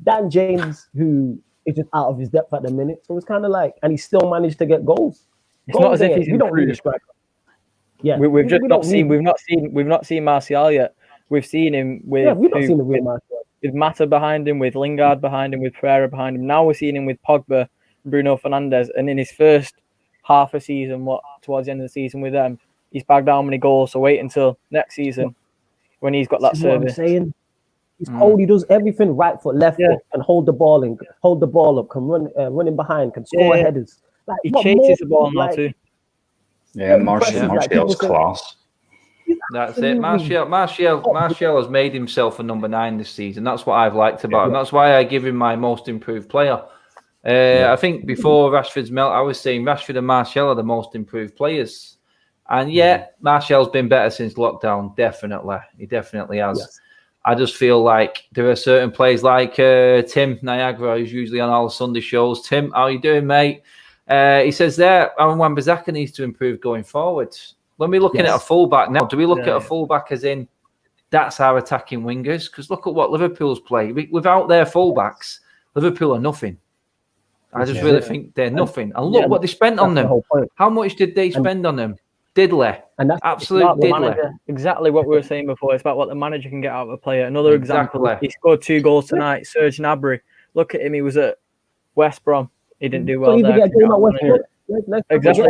Dan James, who is just out of his depth at the minute. So it's kind of like, and he still managed to get goals. It's not as if he's don't need a striker. Yeah, we've not seen Martial yet. We've seen him with with Mata behind him, with Lingard behind him, with Pereira behind him. Now we're seeing him with Pogba, Bruno Fernandes, and in his first half a season, towards the end of the season with them, he's bagged how many goals. So wait until next season when he's got that service. What I'm saying. He's cold. He does everything right foot, left foot, and hold the ball up, can run, running behind, can score headers. Like, he chases the ball now too. Yeah, Martial's class. That's it. Martial has made himself a number 9 this season. That's what I've liked about him. That's why I give him my most improved player. I think before Rashford's melt, I was saying Rashford and Martial are the most improved players. And Martial's been better since lockdown. Definitely. He definitely has. Yes. I just feel like there are certain players like Tim Niagara, who's usually on all the Sunday shows. Tim, how you doing, mate? He says there, Aaron Wan-Bissaka needs to improve going forward. When we're looking at a fullback now, do we look at a fullback as in that's our attacking wingers? Because look at what Liverpool's play. Without their fullbacks, Liverpool are nothing. I just really think they're nothing. And look what they spent on them. How much did they spend on them? Diddly. And that's absolute diddly. Exactly what we were saying before. It's about what the manager can get out of a player. Another example, he scored 2 goals tonight. Serge Gnabry. Look at him. He was at West Brom. He didn't do well there. Exactly.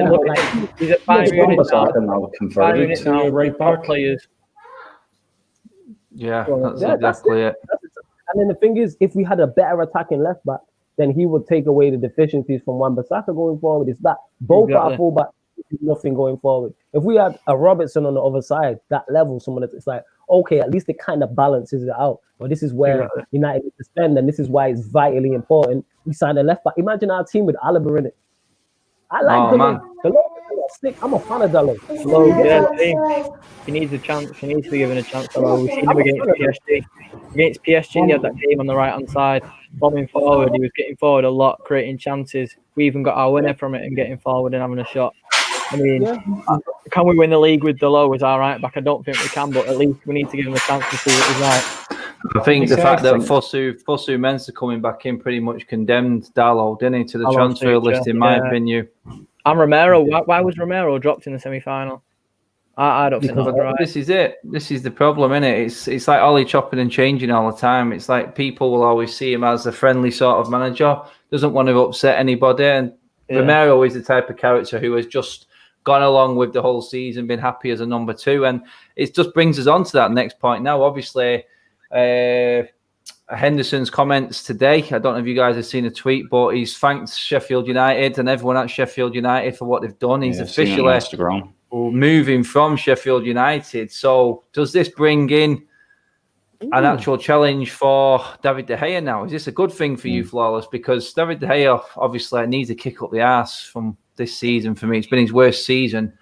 He's at Bayern Munich converted to right back. Players. Yeah, that's exactly it. And then the thing is, if we had a better attacking left back, then he would take away the deficiencies from Wan-Bissaka going forward. It's that both our fullbacks do nothing going forward. If we had a Robertson on the other side, that level, someone that's like, okay, at least it kind of balances it out. But this is where United need to spend, and this is why it's vitally important. We signed a left back. Imagine our team with Alaba in it. I like Dalo. I'm a fan of Dalo. He needs a chance. He needs to be given a chance. We've seen him against PSG. Against PSG, he had that game on the right-hand side, bombing forward. He was getting forward a lot, creating chances. We even got our winner from it and getting forward and having a shot. I mean, can we win the league with Dalo as our right back? I don't think we can, but at least we need to give him a chance to see what he's like. I think the fact that Fosu Mensah coming back in pretty much condemned Dalo, didn't he, to the transfer list, in my opinion. And Romero, why was Romero dropped in the semi-final? I don't think that's right. This is it. This is the problem, isn't it? It's like Ollie chopping and changing all the time. It's like people will always see him as a friendly sort of manager, doesn't want to upset anybody. And Romero is the type of character who has just gone along with the whole season, been happy as a number 2. And it just brings us on to that next point now. Obviously, Henderson's comments today, I don't know if you guys have seen a tweet, but he's thanked Sheffield United and everyone at Sheffield United for what they've done. He's officially moving from Sheffield United. So does this bring in an actual challenge for David De Gea now? Is this a good thing for you, Flawless? Because David De Gea obviously needs a kick up the arse from this season for me. It's been his worst season.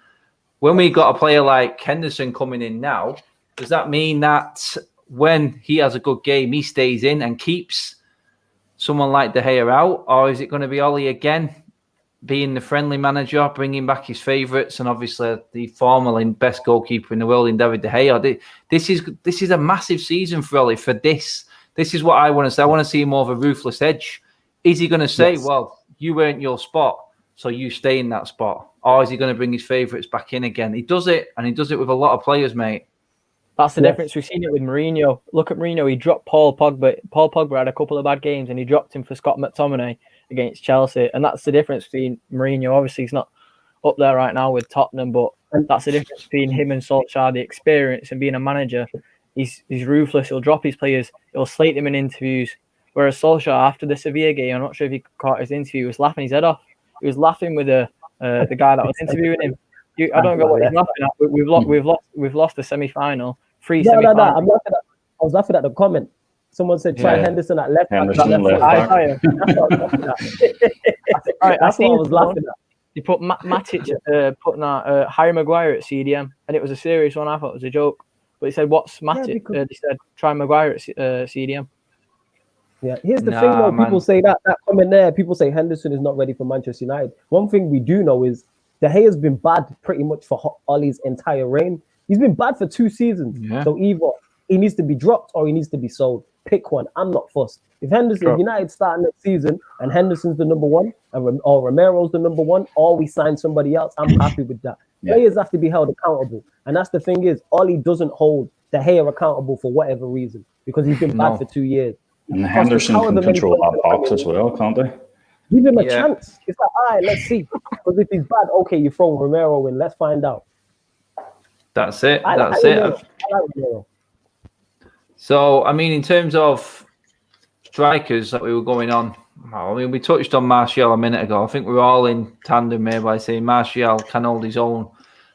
When we got a player like Henderson coming in now, does that mean that when he has a good game, he stays in and keeps someone like De Gea out? Or is it going to be Ollie again, being the friendly manager, bringing back his favourites, and obviously the former best goalkeeper in the world in David De Gea? This is a massive season for Ollie. For this is what I want to say. I want to see more of a ruthless edge. Is he going to say, well, you earned your spot, so you stay in that spot? Or is he going to bring his favourites back in again? He does it, and he does it with a lot of players, mate. That's the difference. We've seen it with Mourinho. Look at Mourinho. He dropped Paul Pogba. Paul Pogba had a couple of bad games, and he dropped him for Scott McTominay against Chelsea. And that's the difference between Mourinho. Obviously, he's not up there right now with Tottenham, but that's the difference between him and Solskjaer, the experience and being a manager. He's ruthless. He'll drop his players. He'll slate them in interviews. Whereas Solskjaer, after the Sevilla game, I'm not sure if you caught his interview, he was laughing his head off. He was laughing with the guy that was interviewing him. I don't know what he's laughing at. We've lost the semi-final. No. I was laughing at the comment. Someone said try Henderson at left back. That's what I was laughing at. He put Matic putting Harry Maguire at CDM, and it was a serious one. I thought it was a joke, but he said, "What's Matic?" He said, "Try Maguire at CDM." Yeah, here's the thing though. People say that comment there. People say Henderson is not ready for Manchester United. One thing we do know is De Gea's been bad pretty much for Ollie's entire reign. He's been bad for 2 seasons. Yeah. So either he needs to be dropped or he needs to be sold. Pick one. I'm not fussed. If United start next season and Henderson's the number 1 or Romero's the number 1, or we sign somebody else, I'm happy with that. Yeah. Players have to be held accountable. And that's the thing is, Ollie doesn't hold De Gea accountable for whatever reason because he's been bad for 2 years. And Henderson can control that box as well, can't they? Give him a chance. It's like, all right, let's see. Because if he's bad, okay, you throw Romero in. Let's find out. That's it. That's it. So, I mean, in terms of strikers that we were going on, I mean, we touched on Martial a minute ago. I think we're all in tandem here by saying Martial can hold his own.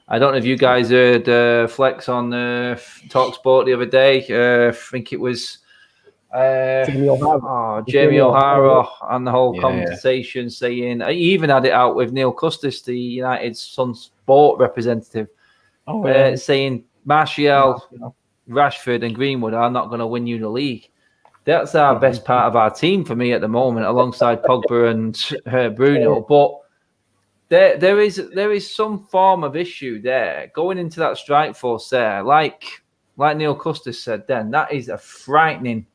I don't know if you guys heard Flex on TalkSport the other day. I think it was Jamie O'Hara and the whole conversation saying, he even had it out with Neil Custis, the United Sun Sport representative, saying Martial, Rashford and Greenwood are not going to win you the league. That's our best part of our team for me at the moment, alongside Pogba and Bruno. But there is some form of issue there going into that strike force there. Like Neil Custis said then, that is a frightening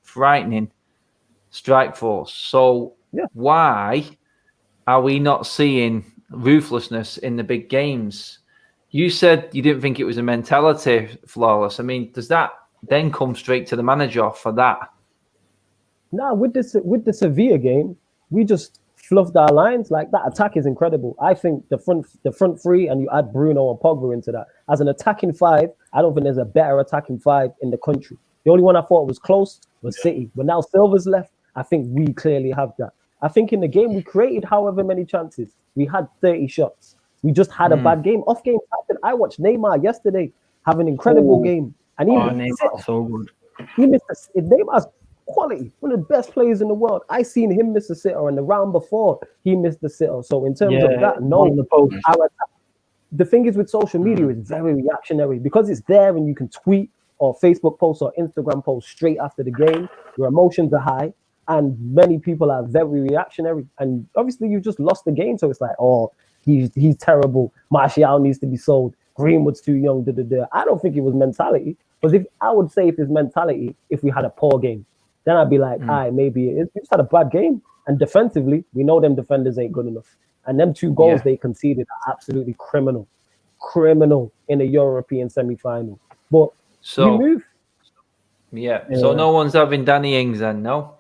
strike force. So why are we not seeing ruthlessness in the big games? You said you didn't think it was a mentality, Flawless. I mean, does that then come straight to the manager for that? No, with the Sevilla game, we just fluffed our lines. Like, that attack is incredible. I think the front three, and you add Bruno and Pogba into that. As an attacking 5, I don't think there's a better attacking 5 in the country. The only one I thought was close was City. But now Silva's left. I think we clearly have that. I think in the game, we created however many chances. We had 30 shots. We just had a bad game. Off game happened. I watched Neymar yesterday have an incredible game. And Neymar's so good. He missed Neymar's quality, one of the best players in the world. I seen him miss a sitter, and the round before he missed the sitter. So in terms of that, the thing is with social media is very reactionary because it's there and you can tweet or Facebook post or Instagram post straight after the game. Your emotions are high, and many people are very reactionary. And obviously, you just lost the game, so it's like, oh, he's terrible. Martial needs to be sold. Greenwood's too young. I don't think it was mentality. Because I would say if it's mentality, if we had a poor game, then I'd be like, maybe it is. We just had a bad game. And defensively, we know them defenders ain't good enough. And them 2 goals they conceded are absolutely criminal. criminal in a European semi-final. But So we move. Yeah. So no one's having Danny Ings then, no?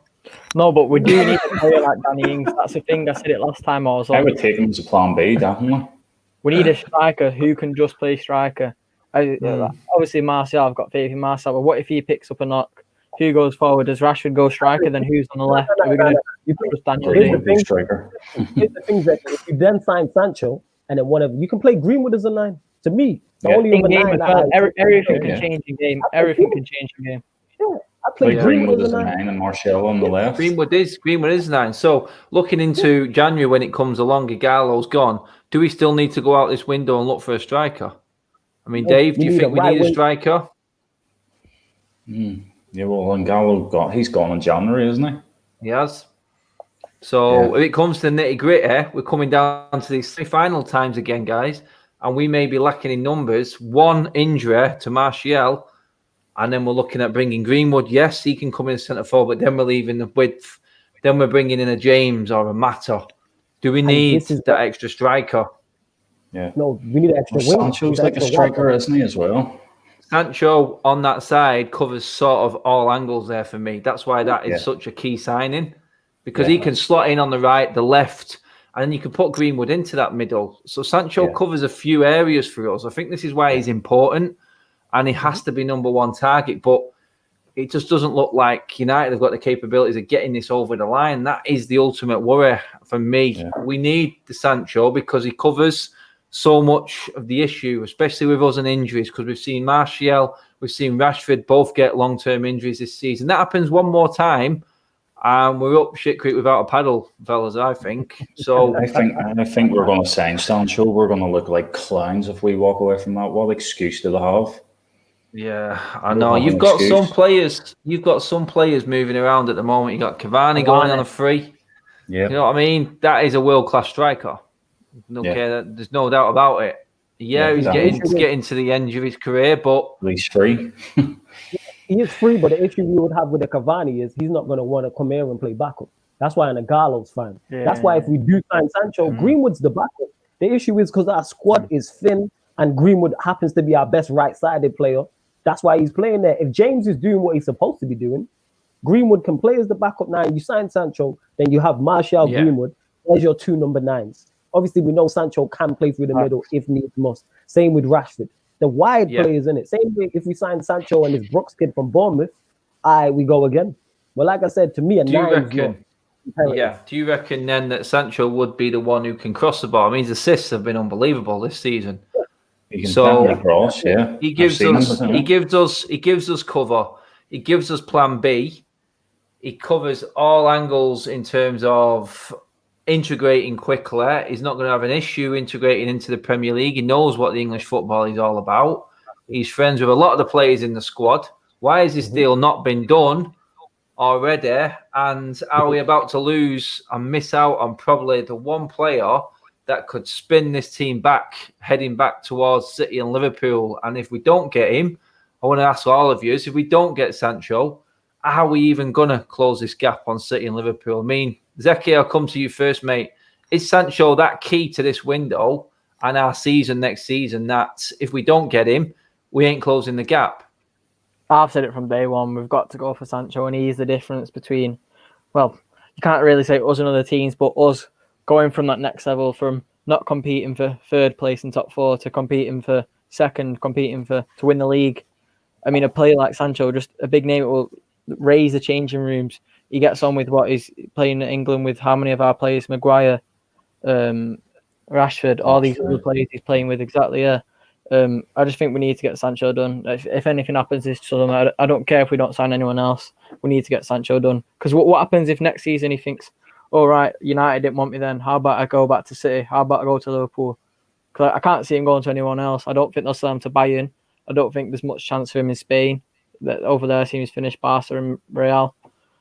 No, but we do need a player like Danny Ings. That's the thing. I said it last time I was on. I would take him as a plan B, definitely. We need a striker who can just play striker. Obviously, Martial, I've got faith in Martial, but what if he picks up a knock? Who goes forward? Does Rashford go striker? Then who's on the left? Are we going to just Daniel? Here's the thing that if you then sign Sancho and then whatever, you can play Greenwood as a 9. To me, the only other 9 everything can change in game. Everything can change in game. Yeah, I play Greenwood as a 9 and Martial on the left. Greenwood is 9. So looking into January when it comes along, Igalo's gone. Do we still need to go out this window and look for a striker? I mean, Dave, do you think we need a striker? Yeah, well, Igalo he's gone in January, isn't he? He has. So if it comes to the nitty-gritty, we're coming down to these semi-final times again, guys, and we may be lacking in numbers. One injury to Martial, and then we're looking at bringing Greenwood. Yes, he can come in centre forward, but then we're leaving the width. Then we're bringing in a James or a Mata. Do we need that extra striker? Yeah. No, we need an extra wing. Sancho's like a striker, isn't he, as well? Sancho on that side covers sort of all angles there for me. That's why that is such a key signing, because he can slot in on the right, the left, and then you can put Greenwood into that middle. So Sancho covers a few areas for us. I think this is why he's important, and he has to be number one target. But it just doesn't look like United have got the capabilities of getting this over the line. That is the ultimate worry for me. Yeah. We need the Sancho because he covers so much of the issue, especially with us and injuries, because we've seen Martial, we've seen Rashford both get long-term injuries this season. That happens one more time, and we're up shit creek without a paddle, fellas, I think. So I think we're going to sign Sancho. We're going to look like clowns if we walk away from that. What excuse do they have? Yeah, I know. You've got some players moving around at the moment. You got Cavani going on a free. Yeah. You know what I mean? That is a world-class striker. There's no doubt about it. Yeah, he's getting to the end of his career, but he's free. He is free, but the issue we would have with the Cavani is he's not going to want to come here and play backup. That's why Igalo's fine. Yeah. That's why if we do sign Sancho, Greenwood's the backup. The issue is because our squad is thin and Greenwood happens to be our best right-sided player. That's why he's playing there. If James is doing what he's supposed to be doing, Greenwood can play as the backup 9. You sign Sancho, then you have Martial, Greenwood. There's your 2 number 9s. Obviously, we know Sancho can play through the middle if needs must. Same with Rashford. The wide players in it. Same way if we sign Sancho and this Brooks kid from Bournemouth, we go again. Well, like I said, to me, a 9 is not. Do you reckon then that Sancho would be the one who can cross the ball? I mean, his assists have been unbelievable this season. He can cross, he gives us cover. He gives us plan B. He covers all angles in terms of integrating quickly. He's not going to have an issue integrating into the Premier League. He knows what the English football is all about. He's friends with a lot of the players in the squad. Why has this deal not been done already? And are we about to lose and miss out on probably the one player that could spin this team back, heading back towards City and Liverpool? And if we don't get him, I want to ask all of you, if we don't get Sancho, are we even going to close this gap on City and Liverpool? I mean, Zeki, I'll come to you first, mate. Is Sancho that key to this window and our season next season that if we don't get him, we ain't closing the gap? I've said it from day one. We've got to go for Sancho, and he's the difference between, well, you can't really say us and other teams, but us going from that next level, from not competing for 3rd place in top 4 to competing for 2nd, to win the league. I mean, a player like Sancho, just a big name, it will raise the changing rooms. He gets on with what he's playing in England with how many of our players, Maguire, Rashford, all these other players he's playing with, exactly, yeah. I just think we need to get Sancho done. If anything happens this summer, I don't care if we don't sign anyone else. We need to get Sancho done. Because what happens if next season he thinks, all right, United didn't want me then. How about I go back to City? How about I go to Liverpool? Because I can't see him going to anyone else. I don't think they'll sell him to Bayern. I don't think there's much chance for him in Spain. That over there seems finished Barca and Real.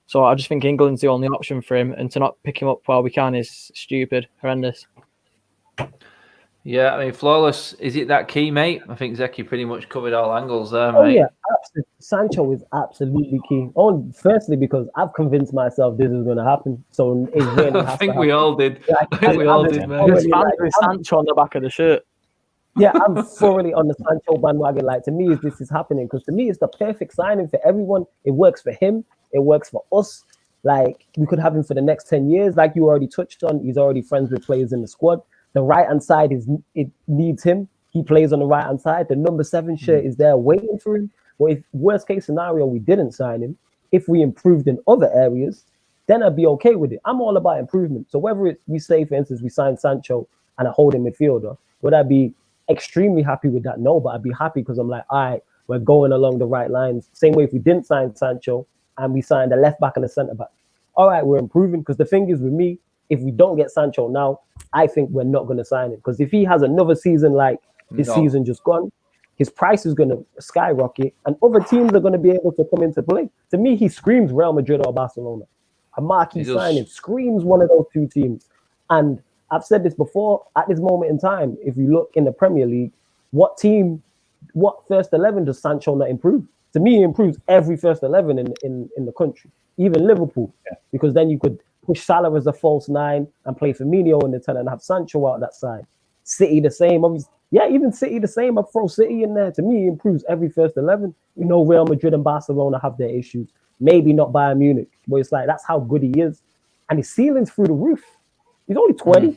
So I just think England's the only option for him, and to not pick him up while we can is stupid, horrendous. Yeah, I mean, Flawless, is it that key, mate? I think Zeki pretty much covered all angles there, mate. Oh, yeah, absolutely. Sancho is absolutely key. Firstly, because I've convinced myself this is going to happen. So it really I think we all did. Yeah, I think we all did, mate. There's fans with Sancho on the back of the shirt. Yeah, I'm thoroughly on the Sancho bandwagon. Like, to me, this is happening because to me, it's the perfect signing for everyone. It works for him. It works for us. Like, we could have him for the next 10 years. Like you already touched on, he's already friends with players in the squad. The right-hand side, it needs him. He plays on the right-hand side. The number 7 shirt is there waiting for him. But if worst case scenario, we didn't sign him, if we improved in other areas, then I'd be okay with it. I'm all about improvement. So whether it's, we say, for instance, we sign Sancho and a holding midfielder, would I be extremely happy with that? No, but I'd be happy because I'm like, all right, we're going along the right lines. Same way if we didn't sign Sancho and we signed a left back and a centre back. All right, we're improving. Because the thing is with me, if we don't get Sancho now, I think we're not going to sign him. Because if he has another season like this season just gone, his price is going to skyrocket and other teams are going to be able to come into play. To me, he screams Real Madrid or Barcelona. A marquee signing screams one of those two teams. And I've said this before, at this moment in time, if you look in the Premier League, what first 11 does Sancho not improve? To me, he improves every first 11 in the country, even Liverpool, because then you could push Salah as a false 9 and play Firmino in the 10 and have Sancho out that side. City the same, obviously. Yeah, even City the same. I throw City in there. To me, he improves every first 11. We know Real Madrid and Barcelona have their issues. Maybe not Bayern Munich, but it's like that's how good he is. And his ceiling's through the roof. He's only 20. The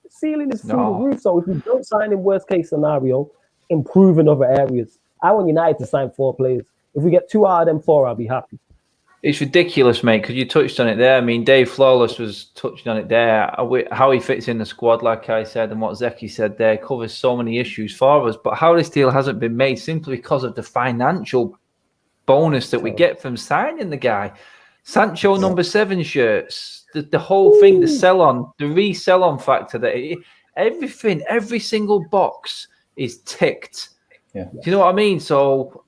ceiling is through the roof. So if we don't sign him, worst case scenario, improve in other areas. I want United to sign 4 players. If we get 2 out of them 4, I'll be happy. It's ridiculous, mate, because you touched on it there. I mean, Dave Flawless was touching on it there. How he fits in the squad, like I said, and what Zeki said there, covers so many issues for us. But how this deal hasn't been made simply because of the financial bonus that we get from signing the guy. Sancho number 7 shirts, the whole thing, the sell-on, the resell-on factor, that everything, every single box is ticked. Yeah. Do you know what I mean? So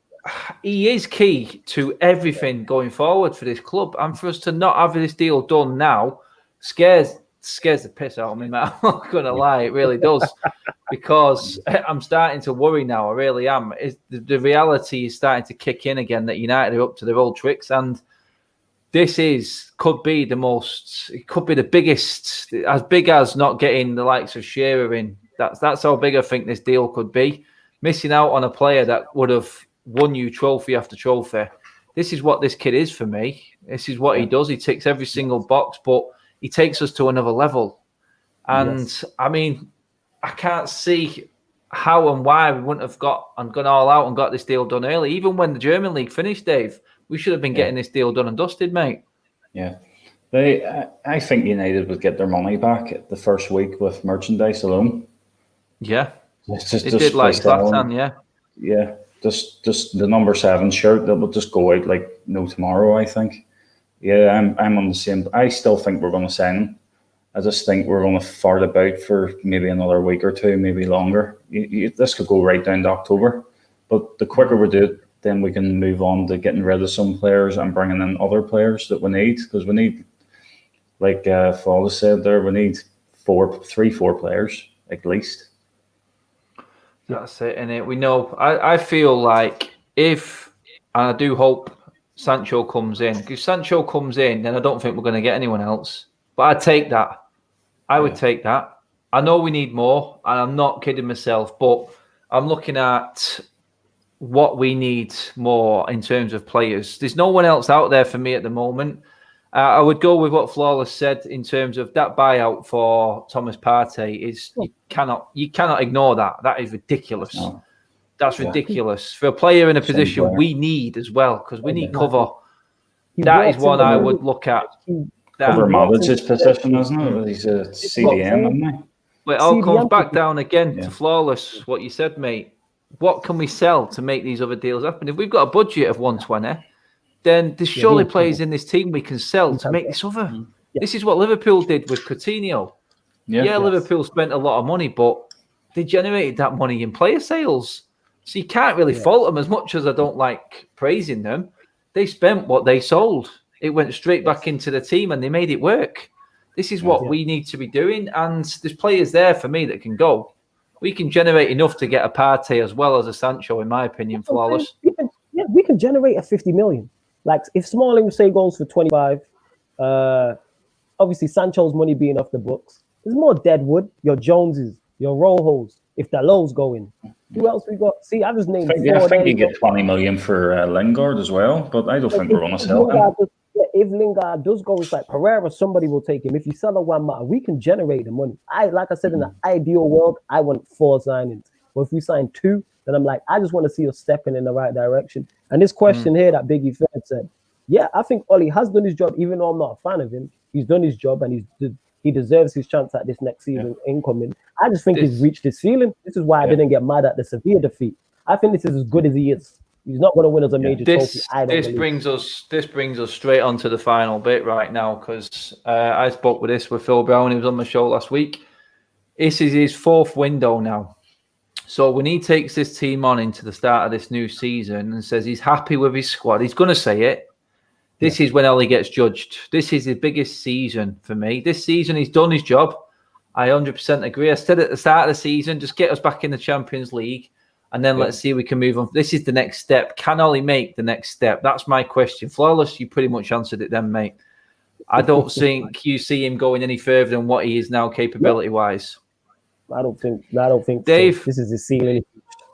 he is key to everything going forward for this club, and for us to not have this deal done now scares the piss out of me, man. I'm not gonna lie, it really does, because I'm starting to worry now. I really am. The reality is starting to kick in again that United are up to their old tricks, and this could be the biggest, as big as not getting the likes of Shearer in. That's how big I think this deal could be. Missing out on a player that would have won you trophy after trophy. This is what this kid is for me. This is what he does. He ticks every single box, but he takes us to another level. And I mean, I can't see how and why we wouldn't have gone all out and got this deal done early. Even when the German league finished, Dave, we should have been getting this deal done and dusted, mate. Yeah. I think United would get their money back the first week with merchandise alone. Yeah. It's just did like Zlatan, yeah. Yeah. Just the number 7 shirt that will just go out like no tomorrow, I think. Yeah, I'm on the same. I still think we're going to sign him. I just think we're going to fart about for maybe another week or 2, maybe longer. This could go right down to October. But the quicker we do it, then we can move on to getting rid of some players and bringing in other players that we need. Because we need, like Flawless said there, we need 4 players at least. That's it, innit? We know. I feel like and I do hope Sancho comes in. If Sancho comes in, then I don't think we're going to get anyone else. But I'd take that. I would take that. I know we need more, and I'm not kidding myself, but I'm looking at what we need more in terms of players. There's no one else out there for me at the moment. I would go with what Flawless said in terms of that buyout for Thomas Partey. You cannot ignore that. That is ridiculous. No. That's ridiculous for a player in a position we need as well, because we need cover. That is one I would look at. Cover Modric's position, isn't it? He's a CDM, isn't he? Well, it all comes back down again to Flawless. What you said, mate. What can we sell to make these other deals happen? If we've got a budget of 120. Then there's surely players in this team we can sell to make this other. This is what Liverpool did with Coutinho. Liverpool spent a lot of money, but they generated that money in player sales. So you can't really fault them, as much as I don't like praising them. They spent what they sold. It went straight back into the team and they made it work. This is what we need to be doing. And there's players there for me that can go. We can generate enough to get a Partey as well as a Sancho, in my opinion, Flawless. We can generate a 50 million. Like, if Smalling, say, goes for 25, obviously Sancho's money being off the books, there's more deadwood, your Joneses, your Rojo's, if Dalot's going. Who else we got? See, I just named four. I think you get 20 million for Lingard as well, but I don't think we're going to sell him. If Lingard does go, it's like Pereira, somebody will take him. If you sell a Wamata, we can generate the money. Like I said, in the ideal world, I want 4 signings. But if we sign 2, then I'm like, I just want to see us stepping in the right direction. And this question here that Biggie Fed said, yeah, I think Ole has done his job, even though I'm not a fan of him. He's done his job and he deserves his chance at this next season incoming. I just think he's reached his ceiling. This is why I didn't get mad at the Sevilla defeat. I think this is as good as he is. He's not going to win as a major trophy. This brings us straight on to the final bit right now, because I spoke with Phil Brown. He was on my show last week. This is his 4th window now. So when he takes this team on into the start of this new season and says he's happy with his squad, he's going to say it. This is when Ole gets judged. This is the biggest season for me. This season, he's done his job. I 100% agree. I said at the start of the season, just get us back in the Champions League, and then let's see if we can move on. This is the next step. Can Ole make the next step? That's my question. Flawless, you pretty much answered it then, mate. I don't think you see him going any further than what he is now capability-wise. I don't think Dave, so. This is the ceiling.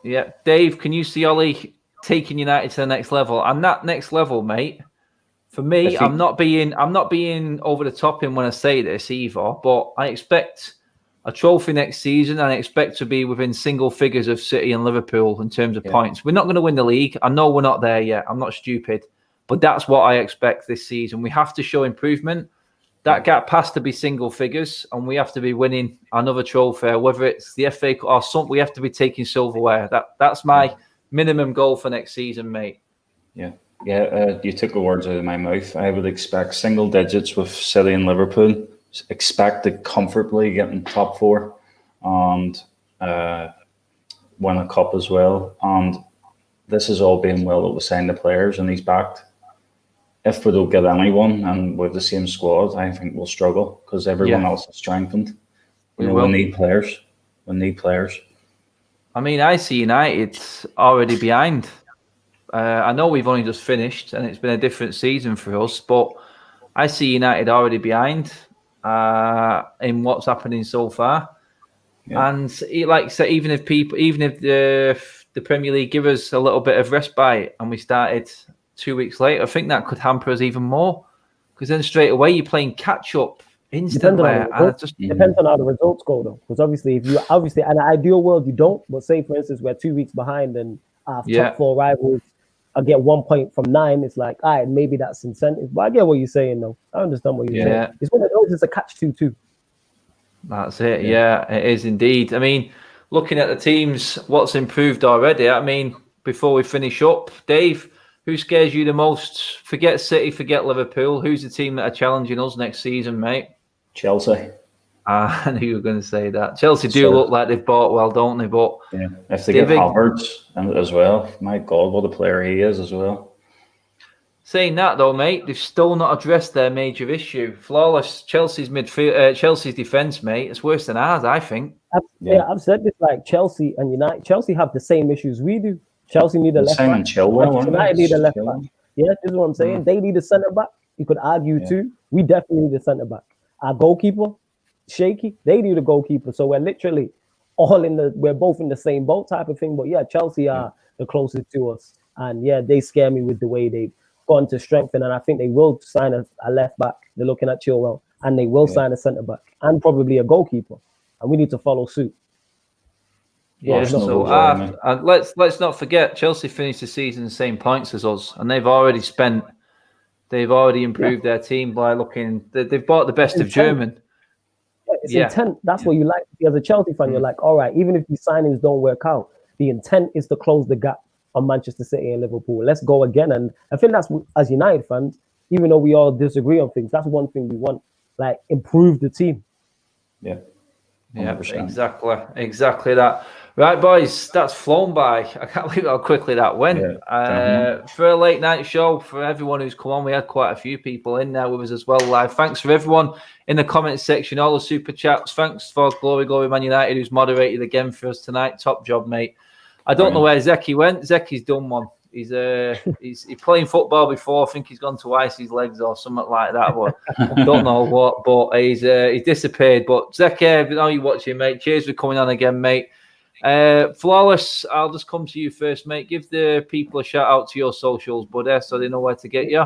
Yeah. Dave, can you see Ole taking United to the next level? And that next level, mate, for me, I'm not being over the top in when I say this either, but I expect a trophy next season, and I expect to be within single figures of City and Liverpool in terms of points. We're not going to win the league. I know we're not there yet. I'm not stupid, but that's what I expect this season. We have to show improvement. That gap has to be single figures, and we have to be winning another trophy, whether it's the FA or something. We have to be taking silverware. That's my minimum goal for next season, mate. Yeah, you took the words out of my mouth. I would expect single digits with City and Liverpool. Expect to comfortably get in top 4 and win a cup as well. And this is all being well that we signed the players and he's backed. If we don't get anyone and with the same squad, I think we'll struggle because everyone else is strengthened. We need players. We need players. I mean, I see United already behind. I know we've only just finished and it's been a different season for us, but I see United already behind in what's happening so far. Yeah. And like I said, even if the Premier League give us a little bit of respite and we started 2 weeks later, I think that could hamper us even more, because then straight away you're playing catch up instantly. Depends on how the results go, though. Because obviously, if you in an ideal world you don't, but say for instance we're 2 weeks behind and our top 4 rivals, I get 1 point from 9. It's like, all right, maybe that's incentive. But I get what you're saying, though. I understand what you're saying. It's one of those. It's a catch-22. That's it. Yeah, it is indeed. I mean, looking at the teams, what's improved already? I mean, before we finish up, Dave, who scares you the most? Forget City, forget Liverpool. Who's the team that are challenging us next season, mate? Chelsea. I knew you were going to say that. Chelsea do look like they've bought well, don't they? But if they get Havertz as well, my God, what a player he is as well. Saying that though, mate, they've still not addressed their major issue. Flawless. Chelsea's midfield, Chelsea's defense, mate. It's worse than ours, I think. I've said this, like Chelsea and United. Chelsea have the same issues we do. Chelsea need a left back. United need a left back. Yeah, this is what I'm saying. They need a centre back. You could argue too. We definitely need a centre back. Our goalkeeper, shaky. They need a goalkeeper. So we're literally we're both in the same boat type of thing. But yeah, Chelsea are the closest to us, and they scare me with the way they've gone to strengthen. And I think they will sign a left back. They're looking at Chilwell, and they will sign a centre back and probably a goalkeeper. And we need to follow suit. Yeah, and let's not forget, Chelsea finished the season the same points as us, and they've already improved their team by looking. They've bought the best of German. It's intent. That's what you like. As a Chelsea fan, you're like, all right, even if these signings don't work out, the intent is to close the gap on Manchester City and Liverpool. Let's go again. And I think that's, as United fans, even though we all disagree on things, that's one thing we want, like improve the team. Yeah. 100%. Exactly that. Right, boys, that's flown by. I can't believe how quickly that went. For a late night show, for everyone who's come on, we had quite a few people in there with us as well live. Thanks for everyone in the comments section, all the super chats. Thanks for Glory Man United, who's moderated again for us tonight. Top job, mate. I don't know where Zeki went. Zeki's done one. He's playing football before. I think he's gone to ice his legs or something like that. But don't know what. But he's disappeared. But Zeki, I know you're watching, mate. Cheers for coming on again, mate. Flawless, I'll just come to you first, mate. Give the people a shout out to your socials, buddy, so they know where to get you.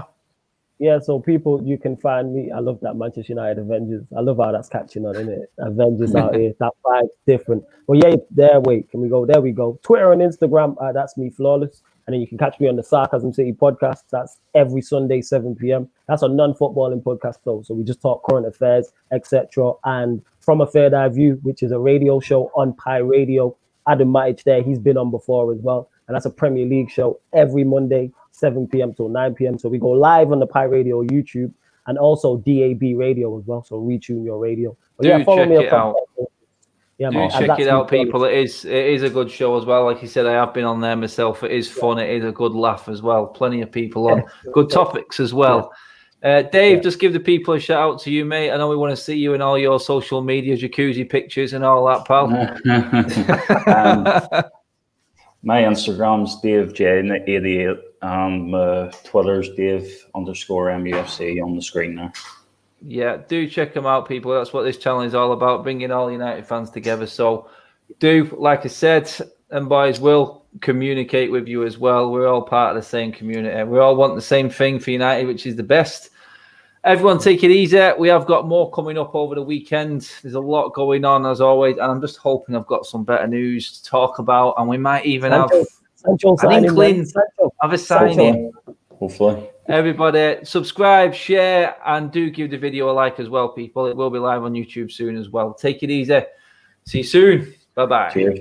Yeah, so people, you can find me. I love that Manchester United Avengers. I love how that's catching on, innit? Avengers out here. That vibe's different. Well, yeah, wait, can we go? There we go. Twitter and Instagram, that's me, Flawless. And then you can catch me on the Sarcasm City podcast. That's every Sunday, 7 p.m. That's a non-footballing podcast, though. So we just talk current affairs, etc. And From a Third Eye View, which is a radio show on Pi Radio. Adam Matic there, he's been on before as well. And that's a Premier League show every Monday, 7 p.m. till 9 p.m. So we go live on the Pi Radio YouTube and also DAB Radio as well. So retune your radio. But yeah, follow me up. Yeah, do check it out, people. It is a good show as well. Like you said, I have been on there myself. It is fun. It is a good laugh as well. Plenty of people on. Good topics as well. Dave, just give the people a shout out to you, mate. I know we want to see you in all your social media, jacuzzi pictures and all that, pal. My Instagram's DaveJ88. Twitter's Dave_MUFC on the screen there. Yeah, do check them out, people. That's what this channel is all about, bringing all United fans together. So do, like I said, and boys will communicate with you as well. We're all part of the same community. We all want the same thing for United, which is the best. Everyone take it easy. We have got more coming up over the weekend. There's a lot going on, as always, and I'm just hoping I've got some better news to talk about, and we might even have an inkling of a signing. Hopefully. Everybody, subscribe, share, and do give the video a like as well, people. It will be live on YouTube soon as well. Take it easy. See you soon. Bye-bye. Cheers.